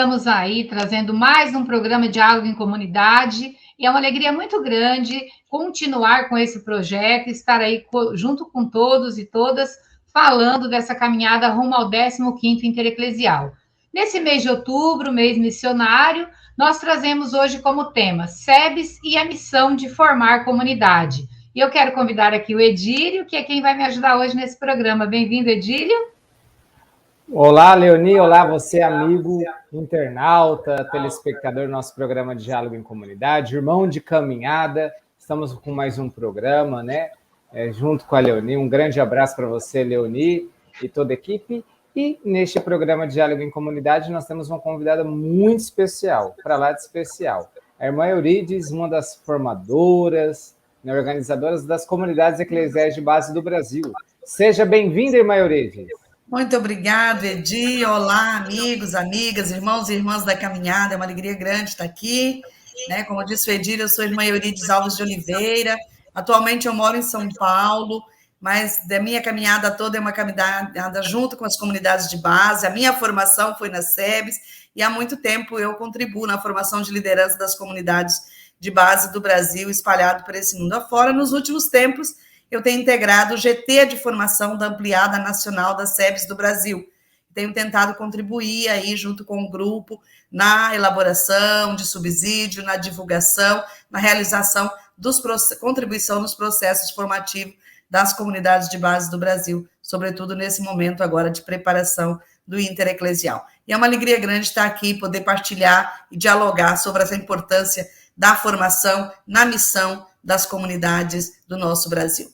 estamos aí trazendo mais um programa Diálogo em Comunidade, e é uma alegria muito grande continuar com esse projeto, estar aí junto com todos e todas, falando dessa caminhada rumo ao 15º Intereclesial. Nesse mês de outubro, mês missionário, nós trazemos hoje como tema SEBS e a missão de formar comunidade. E eu quero convidar aqui o Edílio, que é quem vai me ajudar hoje nesse programa. Bem-vindo, Edílio. Olá, Leoni. Olá, você, amigo, internauta, telespectador do nosso programa de Diálogo em Comunidade, irmão de caminhada. Estamos com mais um programa, né? Junto com a Leoni. Um grande abraço para você, Leoni, e toda a equipe. E neste programa de Diálogo em Comunidade, nós temos uma convidada muito especial, para lá de especial. A irmã Eurides, uma das formadoras, né, organizadoras das comunidades eclesiais de base do Brasil. Seja bem-vinda, irmã Eurides. Muito obrigada, Edi. Olá, amigos, amigas, irmãos e irmãs da caminhada. É uma alegria grande estar aqui. Né? Como disse o Edir, eu sou a irmã Eurides Alves de Oliveira. Atualmente eu moro em São Paulo, mas da minha caminhada toda é uma caminhada junto com as comunidades de base. A minha formação foi na SEBS e há muito tempo eu contribuo na formação de liderança das comunidades de base do Brasil, espalhado por esse mundo afora. Nos últimos tempos, eu tenho integrado o GT de formação da Ampliada Nacional das SEBS do Brasil. Tenho tentado contribuir aí junto com o grupo na elaboração de subsídio, na divulgação, na realização contribuição nos processos formativos das comunidades de base do Brasil, sobretudo nesse momento agora de preparação do Intereclesial. E é uma alegria grande estar aqui, poder partilhar e dialogar sobre essa importância da formação na missão das comunidades do nosso Brasil.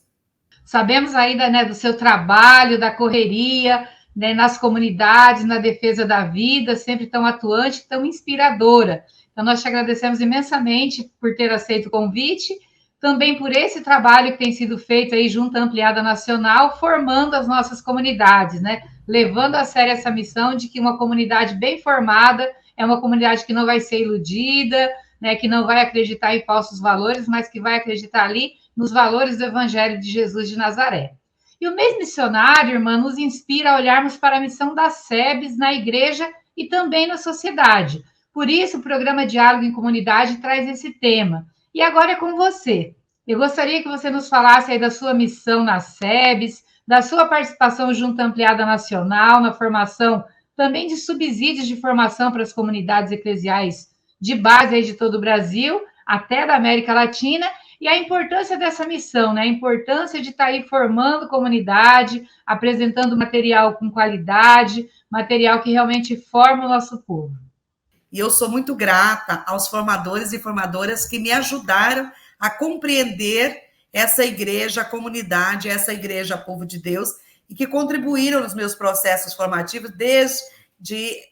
Sabemos aí do seu trabalho, da correria, né, nas comunidades, na defesa da vida, sempre tão atuante, tão inspiradora. Então, nós te agradecemos imensamente por ter aceito o convite, também por esse trabalho que tem sido feito aí junto à Ampliada Nacional, formando as nossas comunidades, né, levando a sério essa missão de que uma comunidade bem formada é uma comunidade que não vai ser iludida, né, que não vai acreditar em falsos valores, mas que vai acreditar ali nos valores do Evangelho de Jesus de Nazaré. E o mês missionário, irmã, nos inspira a olharmos para a missão das SEBs na igreja e também na sociedade. Por isso, o programa Diálogo em Comunidade traz esse tema. E agora é com você. Eu gostaria que você nos falasse aí da sua missão nas SEBs, da sua participação junto à Ampliada Nacional, na formação também de subsídios de formação para as comunidades eclesiais de base aí de todo o Brasil, até da América Latina, e a importância dessa missão, né? A importância de estar aí formando comunidade, apresentando material com qualidade, material que realmente forma o nosso povo. E eu sou muito grata aos formadores e formadoras que me ajudaram a compreender essa igreja, a comunidade, essa igreja, povo de Deus, e que contribuíram nos meus processos formativos desde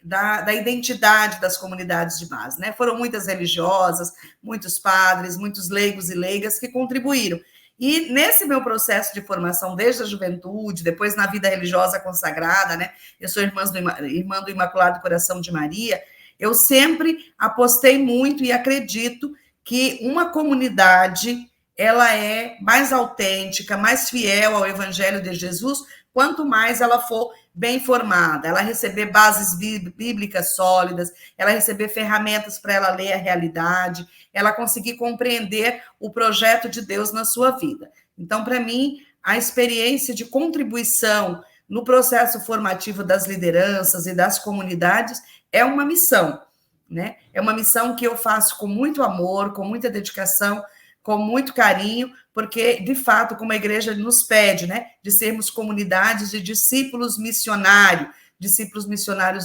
da identidade das comunidades de base, né? Foram muitas religiosas, muitos padres, muitos leigos e leigas que contribuíram. E nesse meu processo de formação, desde a juventude, depois na vida religiosa consagrada, né? Eu sou irmã do Imaculado Coração de Maria, eu sempre apostei muito e acredito que uma comunidade ela é mais autêntica, mais fiel ao Evangelho de Jesus, quanto mais ela for bem formada, ela receber bases bíblicas sólidas, ela receber ferramentas para ela ler a realidade, ela conseguir compreender o projeto de Deus na sua vida. Então, para mim, a experiência de contribuição no processo formativo das lideranças e das comunidades é uma missão, né? É uma missão que eu faço com muito amor, com muita dedicação, com muito carinho, porque, de fato, como a igreja nos pede, né, de sermos comunidades de discípulos missionários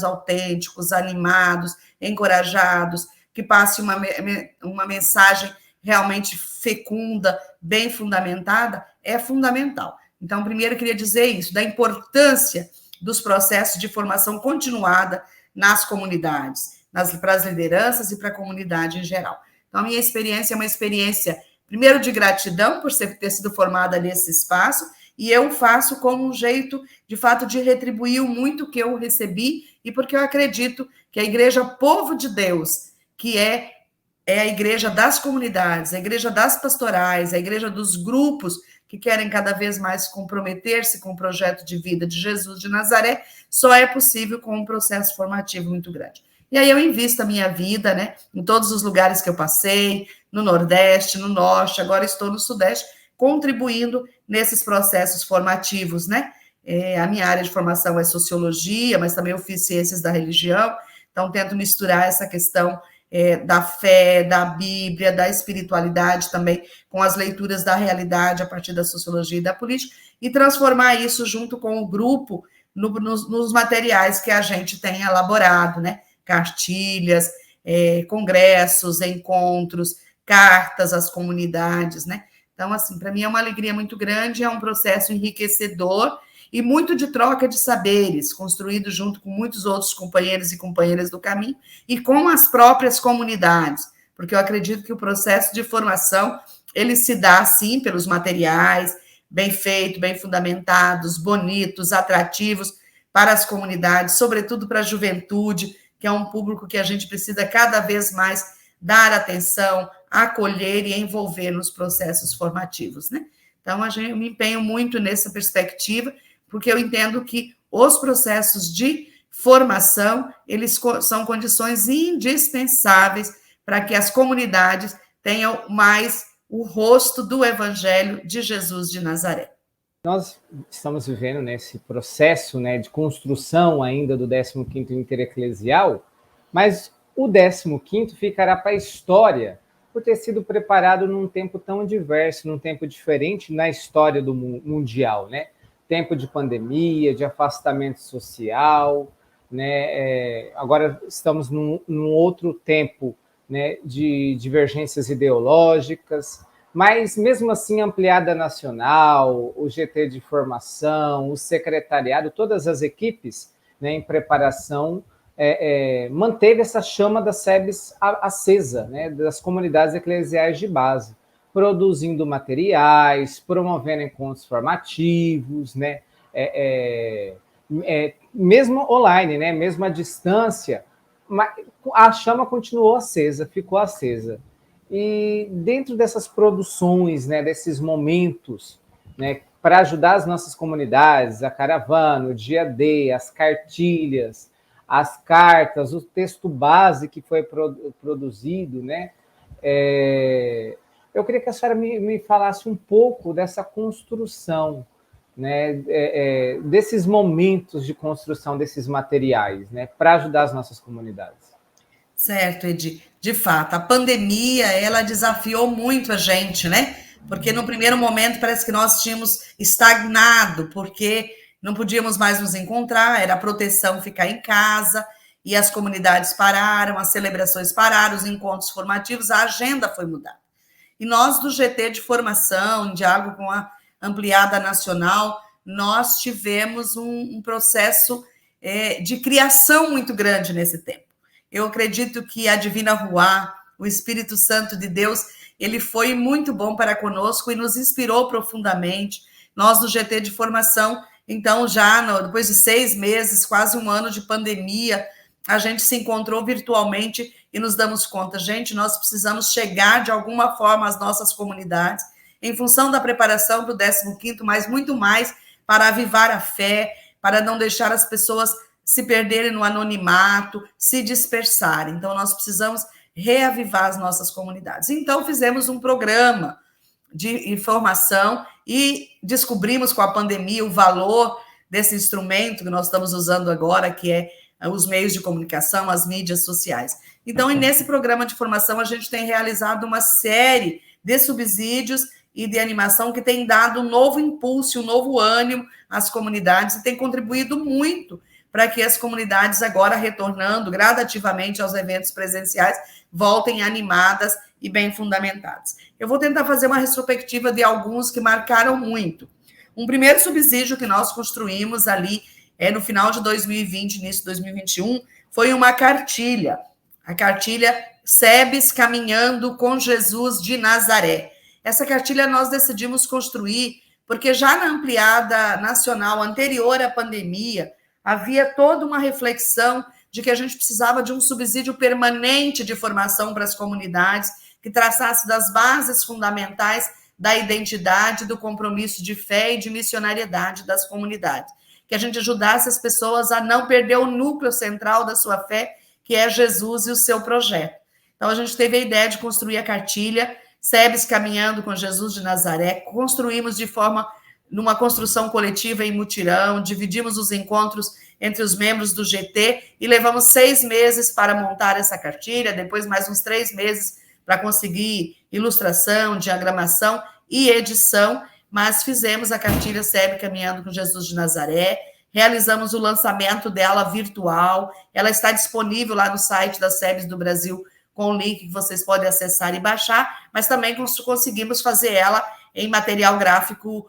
autênticos, animados, encorajados, que passe uma mensagem realmente fecunda, bem fundamentada, é fundamental. Então, primeiro, eu queria dizer isso, da importância dos processos de formação continuada nas comunidades, para as lideranças e para a comunidade em geral. Então, a minha experiência é uma experiência, primeiro, de gratidão por ter sido formada nesse espaço, e eu faço como um jeito, de fato, de retribuir o muito que eu recebi, e porque eu acredito que a igreja povo de Deus, que é a igreja das comunidades, a igreja das pastorais, a igreja dos grupos que querem cada vez mais comprometer-se com o projeto de vida de Jesus de Nazaré, só é possível com um processo formativo muito grande. E aí eu invisto a minha vida, né, em todos os lugares que eu passei, no Nordeste, no Norte, agora estou no Sudeste, contribuindo nesses processos formativos, né? A minha área de formação é sociologia, mas também eu fiz ciências da religião, então tento misturar essa questão da fé, da Bíblia, da espiritualidade também, com as leituras da realidade a partir da sociologia e da política, e transformar isso junto com o grupo nos materiais que a gente tem elaborado, né? Cartilhas, congressos, encontros, cartas às comunidades, né? Então, assim, para mim é uma alegria muito grande, é um processo enriquecedor e muito de troca de saberes, construído junto com muitos outros companheiros e companheiras do caminho e com as próprias comunidades, porque eu acredito que o processo de formação, ele se dá, sim, pelos materiais, bem feitos, bem fundamentados, bonitos, atrativos para as comunidades, sobretudo para a juventude, que é um público que a gente precisa cada vez mais dar atenção, acolher e envolver nos processos formativos, né? Então, eu me empenho muito nessa perspectiva, porque eu entendo que os processos de formação, eles são condições indispensáveis para que as comunidades tenham mais o rosto do Evangelho de Jesus de Nazaré. Nós estamos vivendo nesse processo, né, de construção ainda do 15º Intereclesial, mas o 15º ficará para a história por ter sido preparado num tempo tão diverso, num tempo diferente na história do mundial, né? Tempo de pandemia, de afastamento social, né? Agora estamos num outro tempo, né, de divergências ideológicas, mas mesmo assim ampliada nacional, o GT de formação, o secretariado, todas as equipes, né, em preparação, manteve essa chama das SEBs acesa, né, das comunidades eclesiais de base, produzindo materiais, promovendo encontros formativos, né, mesmo online, né, mesmo à distância, a chama continuou acesa, ficou acesa. E dentro dessas produções, né, desses momentos, né, para ajudar as nossas comunidades, a caravana, o dia D, as cartilhas, as cartas, o texto base que foi produzido, né, eu queria que a senhora me falasse um pouco dessa construção, né, desses momentos de construção desses materiais, né, para ajudar as nossas comunidades. Certo, Edi. De fato, a pandemia, ela desafiou muito a gente, né? Porque no primeiro momento parece que nós tínhamos estagnado, porque não podíamos mais nos encontrar, era a proteção ficar em casa, e as comunidades pararam, as celebrações pararam, os encontros formativos, a agenda foi mudada. E nós, do GT de formação, em diálogo com a Ampliada Nacional, nós tivemos um processo de criação muito grande nesse tempo. Eu acredito que a Divina Ruá, o Espírito Santo de Deus, ele foi muito bom para conosco e nos inspirou profundamente. Nós, do GT de formação, então, depois de 6 meses, quase um ano de pandemia, a gente se encontrou virtualmente e nos damos conta, gente, nós precisamos chegar de alguma forma às nossas comunidades, em função da preparação para o 15º, mas muito mais para avivar a fé, para não deixar as pessoas se perderem no anonimato, se dispersarem. Então, nós precisamos reavivar as nossas comunidades. Então, fizemos um programa de informação e descobrimos com a pandemia o valor desse instrumento que nós estamos usando agora, que é os meios de comunicação, as mídias sociais. Então, nesse programa de formação, a gente tem realizado uma série de subsídios e de animação que tem dado um novo impulso, um novo ânimo às comunidades e tem contribuído muito para que as comunidades, agora retornando gradativamente aos eventos presenciais, voltem animadas e bem fundamentadas. Eu vou tentar fazer uma retrospectiva de alguns que marcaram muito. Um primeiro subsídio que nós construímos ali, no final de 2020, início de 2021, foi uma cartilha. A cartilha SEBs Caminhando com Jesus de Nazaré. Essa cartilha nós decidimos construir porque já na ampliada nacional anterior à pandemia, havia toda uma reflexão de que a gente precisava de um subsídio permanente de formação para as comunidades, que traçasse das bases fundamentais da identidade, do compromisso de fé e de missionariedade das comunidades. Que a gente ajudasse as pessoas a não perder o núcleo central da sua fé, que é Jesus e o seu projeto. Então, a gente teve a ideia de construir a cartilha SEBS Caminhando com Jesus de Nazaré. Construímos numa construção coletiva em mutirão, dividimos os encontros entre os membros do GT e levamos 6 meses para montar essa cartilha, depois mais uns 3 meses para conseguir ilustração, diagramação e edição, mas fizemos a cartilha SEB Caminhando com Jesus de Nazaré, realizamos o lançamento dela virtual, ela está disponível lá no site da SEBS do Brasil, com o link que vocês podem acessar e baixar, mas também conseguimos fazer ela em material gráfico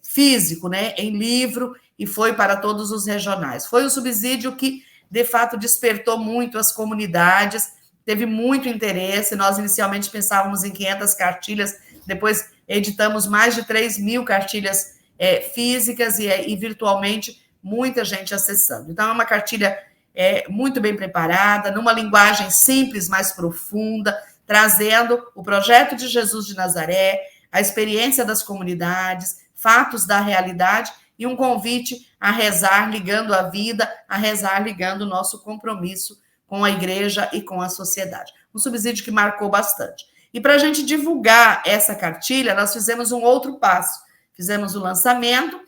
físico, né, em livro, e foi para todos os regionais. Foi um subsídio que, de fato, despertou muito as comunidades, teve muito interesse. Nós inicialmente pensávamos em 500 cartilhas, depois editamos mais de 3.000 cartilhas físicas e virtualmente muita gente acessando. Então, é uma cartilha muito bem preparada, numa linguagem simples, mais profunda, trazendo o projeto de Jesus de Nazaré, a experiência das comunidades, fatos da realidade e um convite a rezar ligando a vida, a rezar ligando o nosso compromisso com a igreja e com a sociedade. Um subsídio que marcou bastante. E para a gente divulgar essa cartilha, nós fizemos um outro passo. Fizemos o lançamento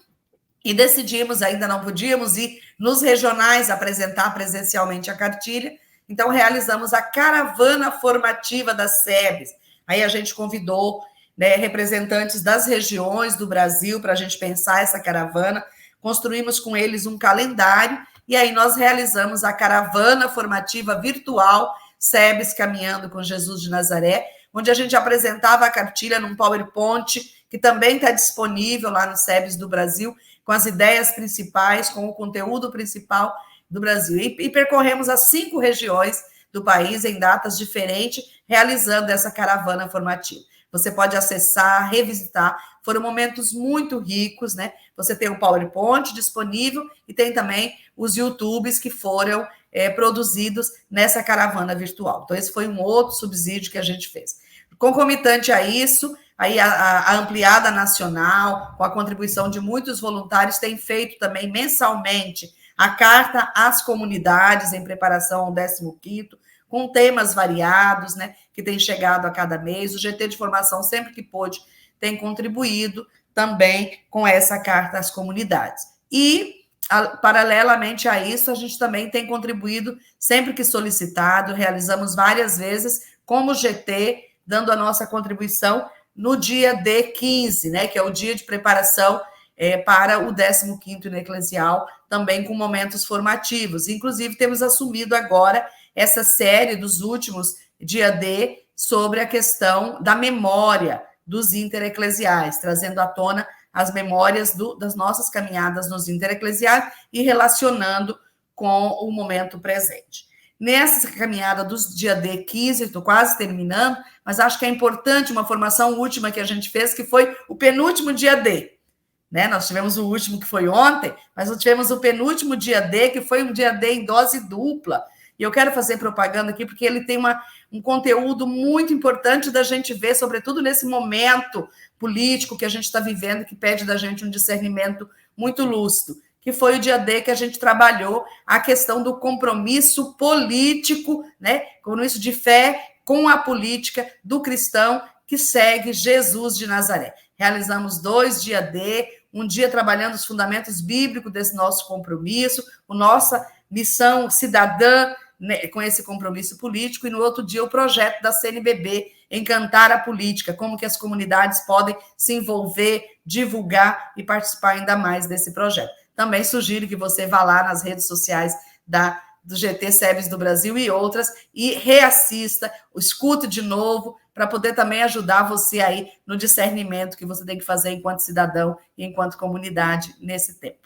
e decidimos, ainda não podíamos ir nos regionais apresentar presencialmente a cartilha, então realizamos a caravana formativa das SEBs. Aí a gente convidou representantes das regiões do Brasil para a gente pensar essa caravana, construímos com eles um calendário e aí nós realizamos a caravana formativa virtual SEBS Caminhando com Jesus de Nazaré, onde a gente apresentava a cartilha num PowerPoint, que também está disponível lá no SEBS do Brasil, com as ideias principais, com o conteúdo principal do Brasil. E percorremos as 5 regiões do país em datas diferentes, realizando essa caravana formativa. Você pode acessar, revisitar. Foram momentos muito ricos, né? Você tem o PowerPoint disponível e tem também os YouTubes que foram produzidos nessa caravana virtual. Então, esse foi um outro subsídio que a gente fez. Concomitante a isso, aí a ampliada nacional, com a contribuição de muitos voluntários, tem feito também mensalmente a carta às comunidades em preparação ao 15º, com temas variados, né, que tem chegado a cada mês. O GT de Formação, sempre que pôde, tem contribuído também com essa carta às comunidades. E, paralelamente a isso, a gente também tem contribuído, sempre que solicitado, realizamos várias vezes, como GT, dando a nossa contribuição no dia D15, né, que é o dia de preparação para o 15º no Eclesial, também com momentos formativos. Inclusive, temos assumido agora essa série dos últimos dia D sobre a questão da memória dos intereclesiais, trazendo à tona as memórias das nossas caminhadas nos intereclesiais e relacionando com o momento presente. Nessa caminhada dos dia D15, estou quase terminando, mas acho que é importante uma formação última que a gente fez, que foi o penúltimo dia D. Né? Nós tivemos o último, que foi ontem, mas nós tivemos o penúltimo dia D, que foi um dia D em dose dupla. E eu quero fazer propaganda aqui, porque ele tem um conteúdo muito importante da gente ver, sobretudo nesse momento político que a gente está vivendo, que pede da gente um discernimento muito lúcido, que foi o dia D que a gente trabalhou a questão do compromisso político, né? Compromisso de fé com a política do cristão que segue Jesus de Nazaré. Realizamos 2 dia D, um dia trabalhando os fundamentos bíblicos desse nosso compromisso, a nossa missão cidadã, né, com esse compromisso político, e no outro dia o projeto da CNBB, Encantar a Política, como que as comunidades podem se envolver, divulgar e participar ainda mais desse projeto. Também sugiro que você vá lá nas redes sociais do GT SEBS do Brasil e outras, e reassista, escute de novo, para poder também ajudar você aí no discernimento que você tem que fazer enquanto cidadão e enquanto comunidade nesse tempo.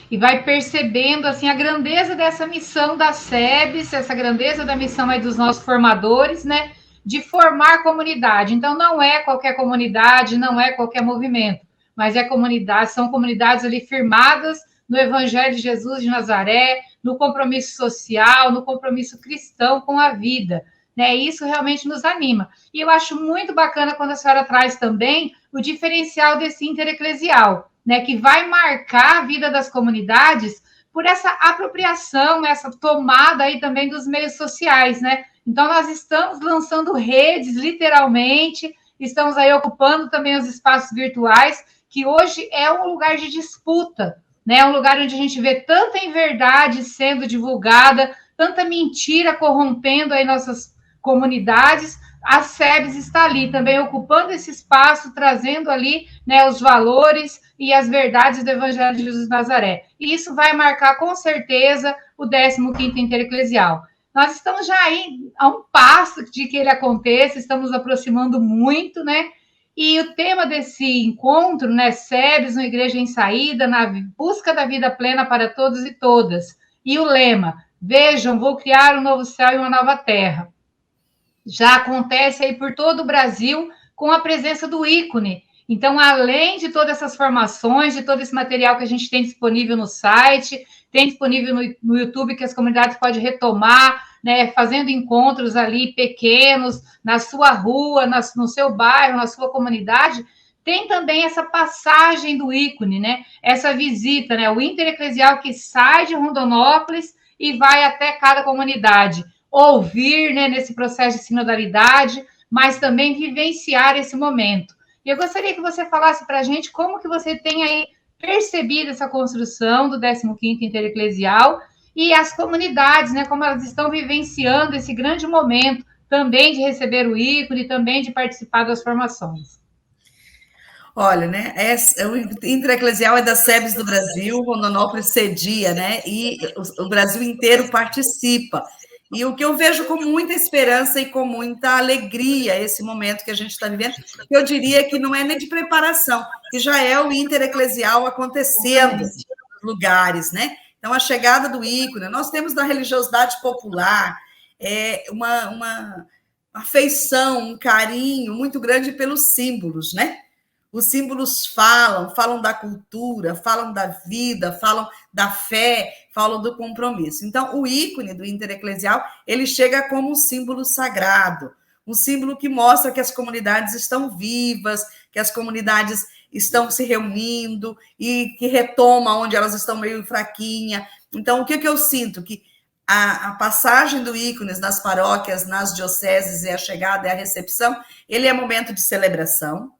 E vai percebendo assim a grandeza dessa missão da SEBS, essa grandeza da missão aí dos nossos formadores, né, de formar comunidade. Então, não é qualquer comunidade, não é qualquer movimento, mas são comunidades ali firmadas no Evangelho de Jesus de Nazaré, no compromisso social, no compromisso cristão com a vida. Né? Isso realmente nos anima. E eu acho muito bacana quando a senhora traz também o diferencial desse intereclesial, né, que vai marcar a vida das comunidades por essa apropriação, essa tomada aí também dos meios sociais, né? Então, nós estamos lançando redes, literalmente, estamos aí ocupando também os espaços virtuais, que hoje é um lugar de disputa, né? Um lugar onde a gente vê tanta inverdade sendo divulgada, tanta mentira corrompendo aí nossas comunidades. A SEBS está ali também ocupando esse espaço, trazendo ali, né, os valores e as verdades do Evangelho de Jesus de Nazaré. E isso vai marcar, com certeza, o 15º Intereclesial. Nós estamos já aí a um passo de que ele aconteça, estamos aproximando muito, né? E o tema desse encontro, né, SEBS, uma igreja em saída, na busca da vida plena para todos e todas. E o lema, vejam, vou criar um novo céu e uma nova terra. Já acontece aí por todo o Brasil com a presença do ícone. Então, além de todas essas formações, de todo esse material que a gente tem disponível no site, tem disponível no YouTube, que as comunidades podem retomar, né, fazendo encontros ali pequenos, na sua rua, no seu bairro, na sua comunidade, tem também essa passagem do ícone, né, essa visita, né, o intereclesial que sai de Rondonópolis e vai até cada comunidade, ouvir, né, nesse processo de sinodalidade, mas também vivenciar esse momento. E eu gostaria que você falasse para a gente como que você tem aí percebido essa construção do 15º Intereclesial e as comunidades, né, como elas estão vivenciando esse grande momento também de receber o ícone, também de participar das formações. Olha, né, o Intereclesial é da SEBS do Brasil, Rondonópolis cedia, né, e o Brasil inteiro participa. E o que eu vejo com muita esperança e com muita alegria esse momento que a gente está vivendo, eu diria que não é nem de preparação, que já é o Intereclesial acontecendo nos lugares, né? Então, a chegada do ícone, nós temos da religiosidade popular uma afeição, um carinho muito grande pelos símbolos, né? Os símbolos falam da cultura, falam da vida, falam da fé, falam do compromisso. Então, o ícone do Intereclesial, ele chega como um símbolo sagrado, um símbolo que mostra que as comunidades estão vivas, que as comunidades estão se reunindo e que retoma onde elas estão meio fraquinha. Então, o que eu sinto? Que a passagem do ícone nas paróquias, nas dioceses, e a chegada e a recepção, ele é momento de celebração,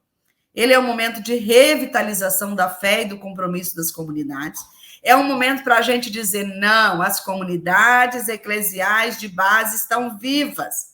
ele é um momento de revitalização da fé e do compromisso das comunidades. É um momento para a gente dizer, não, as comunidades eclesiais de base estão vivas.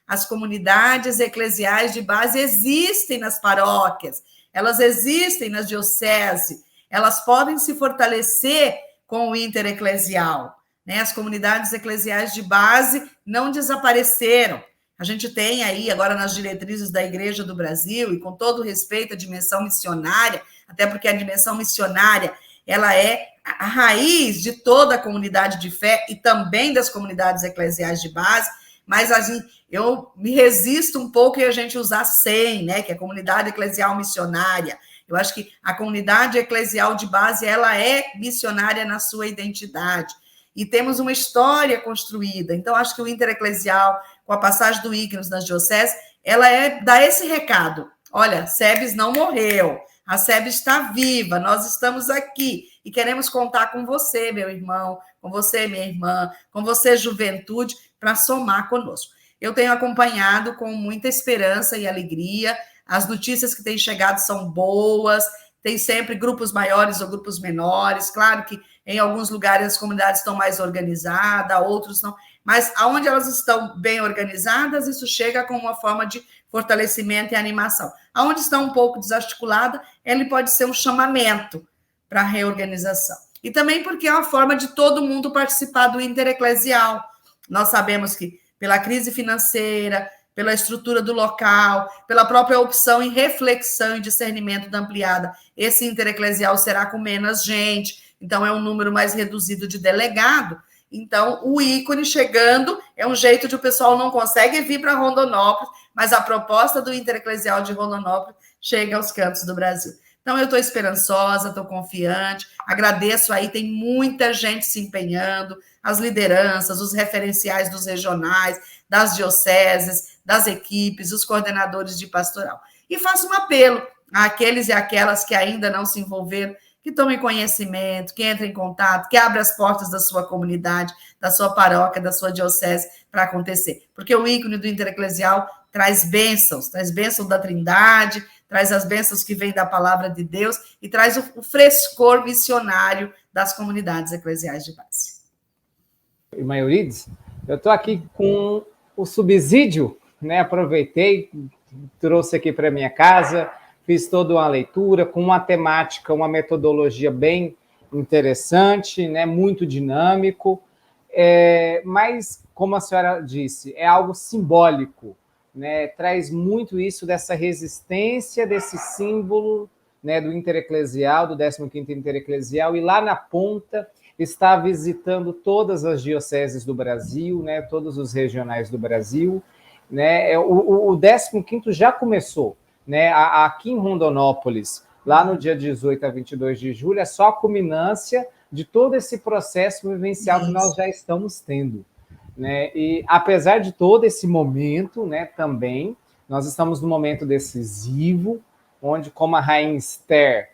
As comunidades eclesiais de base existem nas paróquias, elas existem nas dioceses, elas podem se fortalecer com o intereclesial, né? As comunidades eclesiais de base não desapareceram. A gente tem aí, agora nas diretrizes da Igreja do Brasil, e com todo respeito à dimensão missionária, até porque a dimensão missionária, ela é a raiz de toda a comunidade de fé e também das comunidades eclesiais de base, mas assim, eu me resisto um pouco em a gente usar SEM, né, que é a comunidade eclesial missionária. Eu acho que a comunidade eclesial de base, ela é missionária na sua identidade. E temos uma história construída. Então, acho que o intereclesial, com a passagem do ícone nas dioceses, ela dá esse recado. Olha, SEBS não morreu, a SEBS está viva, nós estamos aqui e queremos contar com você, meu irmão, com você, minha irmã, com você, juventude, para somar conosco. Eu tenho acompanhado com muita esperança e alegria, as notícias que têm chegado são boas, tem sempre grupos maiores ou grupos menores, claro que em alguns lugares as comunidades estão mais organizadas, outros não, mas aonde elas estão bem organizadas, isso chega como uma forma de fortalecimento e animação. Aonde está um pouco desarticulada, ele pode ser um chamamento para a reorganização. E também porque é uma forma de todo mundo participar do intereclesial. Nós sabemos que pela crise financeira, pela estrutura do local, pela própria opção em reflexão e discernimento da ampliada, esse intereclesial será com menos gente, então é um número mais reduzido de delegado. Então, o ícone chegando é um jeito de o pessoal não consegue vir para Rondonópolis, mas a proposta do intereclesial de Rondonópolis chega aos cantos do Brasil. Então, eu estou esperançosa, estou confiante, agradeço aí, tem muita gente se empenhando, as lideranças, os referenciais dos regionais, das dioceses, das equipes, os coordenadores de pastoral. E faço um apelo àqueles e aquelas que ainda não se envolveram, que tome conhecimento, que entre em contato, que abra as portas da sua comunidade, da sua paróquia, da sua diocese para acontecer. Porque o ícone do Intereclesial traz bênçãos da Trindade, traz as bênçãos que vêm da palavra de Deus e traz o frescor missionário das comunidades eclesiais de base. E Maiorides, eu estou aqui com o subsídio, né? Aproveitei, trouxe aqui para minha casa, fiz toda uma leitura com uma temática, uma metodologia bem interessante, né? Muito dinâmico, mas, como a senhora disse, é algo simbólico, né? Traz muito isso dessa resistência, desse símbolo, né, do Intereclesial, do 15º Intereclesial, e lá na ponta está visitando todas as dioceses do Brasil, né, todos os regionais do Brasil, né? O 15º já começou, né, aqui em Rondonópolis, lá no dia 18 a 22 de julho, é só a culminância de todo esse processo vivencial que nós já estamos tendo, né? E apesar de todo esse momento, né, também, nós estamos num momento decisivo, onde, como a Rainha Esther,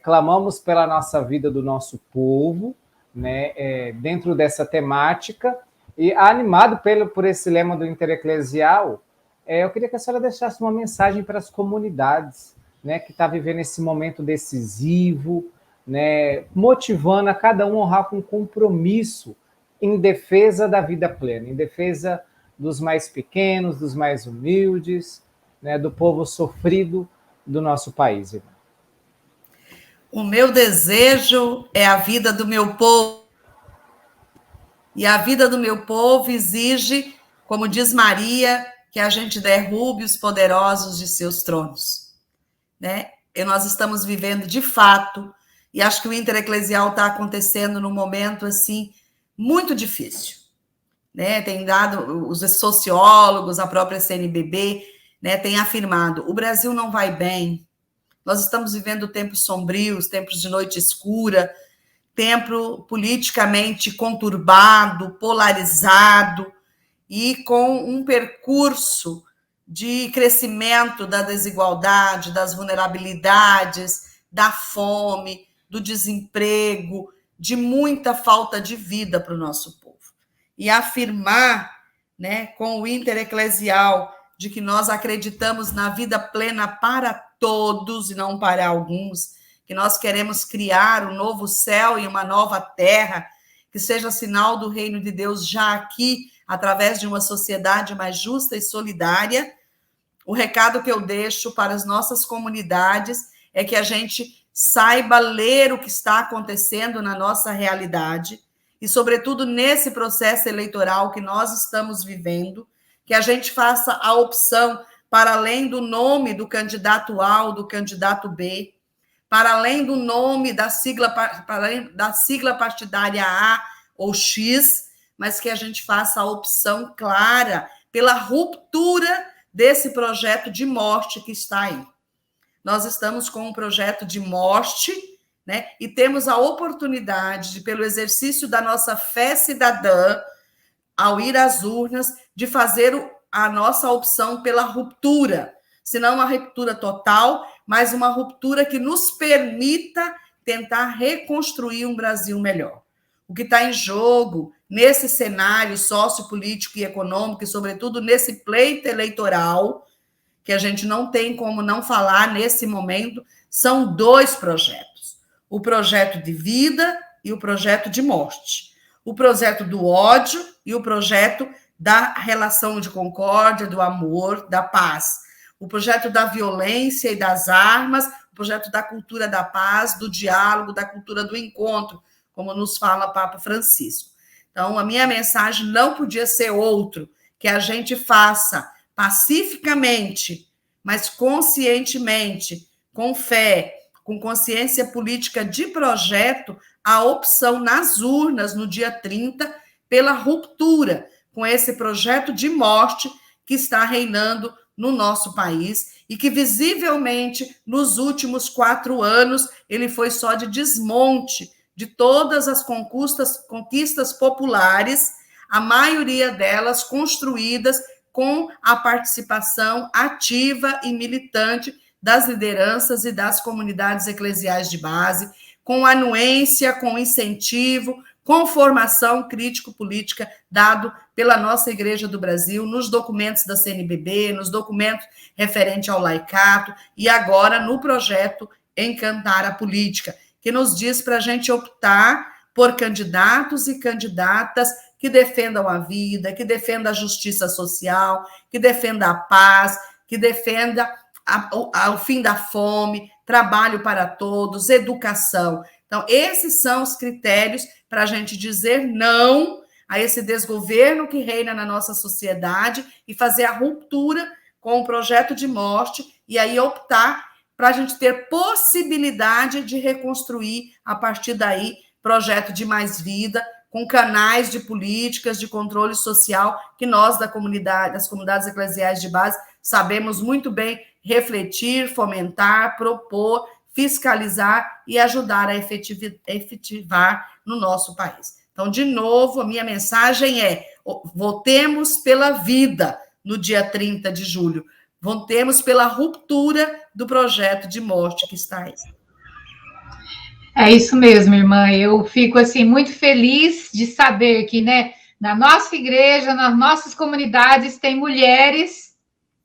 clamamos pela nossa vida do nosso povo, né, dentro dessa temática, e animado por esse lema do Intereclesial, eu queria que a senhora deixasse uma mensagem para as comunidades, né, que estão vivendo esse momento decisivo, né, motivando a cada um a honrar com compromisso em defesa da vida plena, em defesa dos mais pequenos, dos mais humildes, né, do povo sofrido do nosso país, irmão. O meu desejo é a vida do meu povo. E a vida do meu povo exige, como diz Maria, que a gente derrube os poderosos de seus tronos, né? E nós estamos vivendo de fato, e acho que o Intereclesial está acontecendo num momento assim muito difícil, né? Tem dado os sociólogos, a própria CNBB, né, tem afirmado: o Brasil não vai bem. Nós estamos vivendo tempos sombrios, tempos de noite escura, tempo politicamente conturbado, polarizado e com um percurso de crescimento da desigualdade, das vulnerabilidades, da fome, do desemprego, de muita falta de vida para o nosso povo. E afirmar, né, com o Intereclesial, de que nós acreditamos na vida plena para todos e não para alguns, que nós queremos criar um novo céu e uma nova terra, que seja sinal do reino de Deus já aqui, através de uma sociedade mais justa e solidária. O recado que eu deixo para as nossas comunidades é que a gente saiba ler o que está acontecendo na nossa realidade e, sobretudo, nesse processo eleitoral que nós estamos vivendo, que a gente faça a opção para além do nome do candidato A ou do candidato B, para além do nome da sigla partidária A ou X, mas que a gente faça a opção clara pela ruptura desse projeto de morte que está aí. Nós estamos com um projeto de morte, né? E temos a oportunidade de, pelo exercício da nossa fé cidadã, ao ir às urnas, de fazer a nossa opção pela ruptura, se não uma ruptura total, mas uma ruptura que nos permita tentar reconstruir um Brasil melhor. O que está em jogo nesse cenário sociopolítico e econômico, e sobretudo nesse pleito eleitoral, que a gente não tem como não falar nesse momento, são dois projetos: o projeto de vida e o projeto de morte. O projeto do ódio e o projeto da relação de concórdia, do amor, da paz. O projeto da violência e das armas, o projeto da cultura da paz, do diálogo, da cultura do encontro, como nos fala Papa Francisco. Então, a minha mensagem não podia ser outro, que a gente faça pacificamente, mas conscientemente, com fé, com consciência política de projeto, a opção nas urnas, no dia 30, pela ruptura com esse projeto de morte que está reinando no nosso país e que, visivelmente, nos últimos 4 anos, ele foi só de desmonte de todas as conquistas populares, a maioria delas construídas com a participação ativa e militante das lideranças e das comunidades eclesiais de base, com anuência, com incentivo, com formação crítico-política dado pela nossa Igreja do Brasil, nos documentos da CNBB, nos documentos referentes ao laicato e agora no projeto Encantar a Política, que nos diz para a gente optar por candidatos e candidatas que defendam a vida, que defendam a justiça social, que defendam a paz, que defendam o fim da fome, trabalho para todos, educação. Então, esses são os critérios para a gente dizer não a esse desgoverno que reina na nossa sociedade e fazer a ruptura com o projeto de morte e aí optar para a gente ter possibilidade de reconstruir, a partir daí, projeto de mais vida, com canais de políticas de controle social que nós, das comunidades eclesiais de base, sabemos muito bem refletir, fomentar, propor, fiscalizar e ajudar a efetivar no nosso país. Então, de novo, a minha mensagem é: votemos pela vida no dia 30 de julho, votemos pela ruptura do projeto de morte que está aí. É isso mesmo, irmã. Eu fico assim muito feliz de saber que, né, na nossa igreja, nas nossas comunidades, tem mulheres,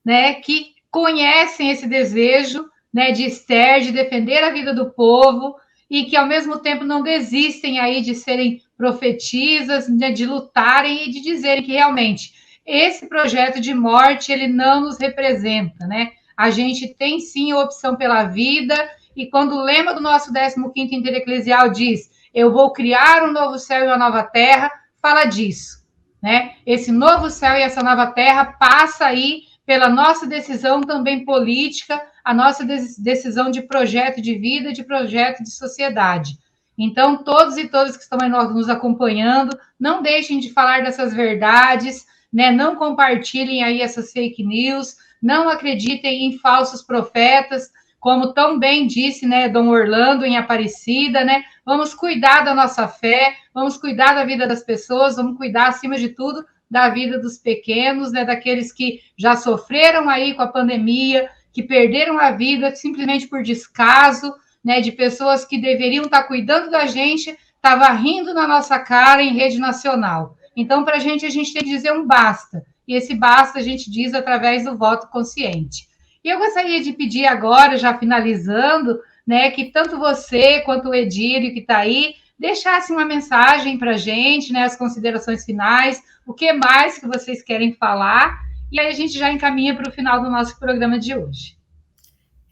né, que conhecem esse desejo, né, de Esther, de defender a vida do povo e que, ao mesmo tempo, não desistem aí de serem profetisas, né, de lutarem e de dizerem que realmente esse projeto de morte ele não nos representa, né? A gente tem sim a opção pela vida. E quando o lema do nosso 15º Intereclesial diz: eu vou criar um novo céu e uma nova terra, fala disso, né? Esse novo céu e essa nova terra passa aí pela nossa decisão também política, a nossa decisão de projeto de vida, de projeto de sociedade. Então, todos e todas que estão aí nos acompanhando, não deixem de falar dessas verdades, né? Não compartilhem aí essas fake news, não acreditem em falsos profetas, como tão bem disse, né, Dom Orlando em Aparecida, né? Vamos cuidar da nossa fé, vamos cuidar da vida das pessoas, vamos cuidar, acima de tudo, da vida dos pequenos, né, daqueles que já sofreram aí com a pandemia, que perderam a vida simplesmente por descaso, né, de pessoas que deveriam estar cuidando da gente, estava rindo na nossa cara em rede nacional. Então, para a gente tem que dizer um basta, e esse basta a gente diz através do voto consciente. E eu gostaria de pedir agora, já finalizando, né, que tanto você quanto o Edílio, que está aí, deixassem uma mensagem para a gente, né, as considerações finais, o que mais que vocês querem falar, e aí a gente já encaminha para o final do nosso programa de hoje.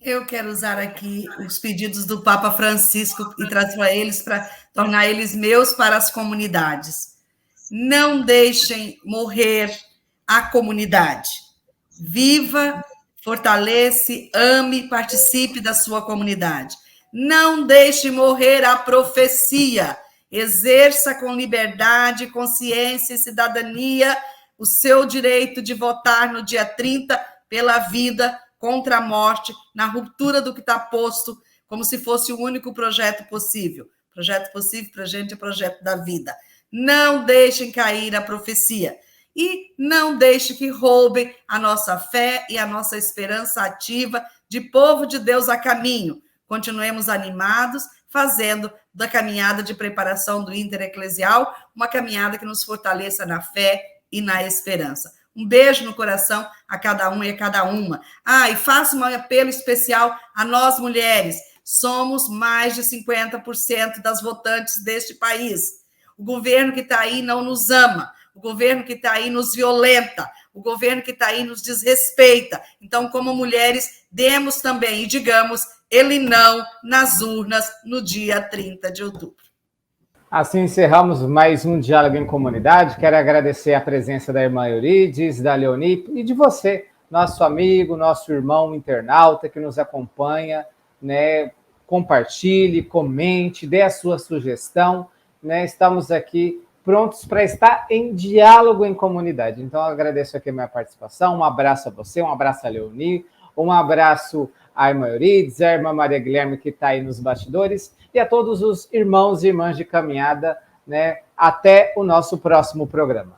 Eu quero usar aqui os pedidos do Papa Francisco e trazer eles para tornar eles meus para as comunidades. Não deixem morrer a comunidade. Viva, fortalece, ame, participe da sua comunidade. Não deixe morrer a profecia. Exerça com liberdade, consciência e cidadania o seu direito de votar no dia 30 pela vida, contra a morte, na ruptura do que está posto, como se fosse o único projeto possível. Projeto possível para a gente é projeto da vida. Não deixem cair a profecia. E não deixe que roubem a nossa fé e a nossa esperança ativa de povo de Deus a caminho. Continuemos animados, fazendo da caminhada de preparação do Intereclesial uma caminhada que nos fortaleça na fé e na esperança. Um beijo no coração a cada um e a cada uma. E faça um apelo especial a nós, mulheres. Somos mais de 50% das votantes deste país. O governo que está aí não nos ama. O governo que está aí nos violenta, o governo que está aí nos desrespeita. Então, como mulheres, demos também e digamos ele não nas urnas no dia 30 de outubro. Assim encerramos mais um Diálogo em Comunidade. Quero agradecer a presença da irmã Eurides, da Leoni e de você, nosso amigo, nosso irmão internauta que nos acompanha, né? Compartilhe, comente, dê a sua sugestão, né? Estamos aqui prontos para estar em diálogo em comunidade. Então, eu agradeço aqui a minha participação. Um abraço a você, um abraço a Leoni, um abraço à irmã Eurides, à irmã Maria Guilherme, que está aí nos bastidores, e a todos os irmãos e irmãs de caminhada, né? Até o nosso próximo programa.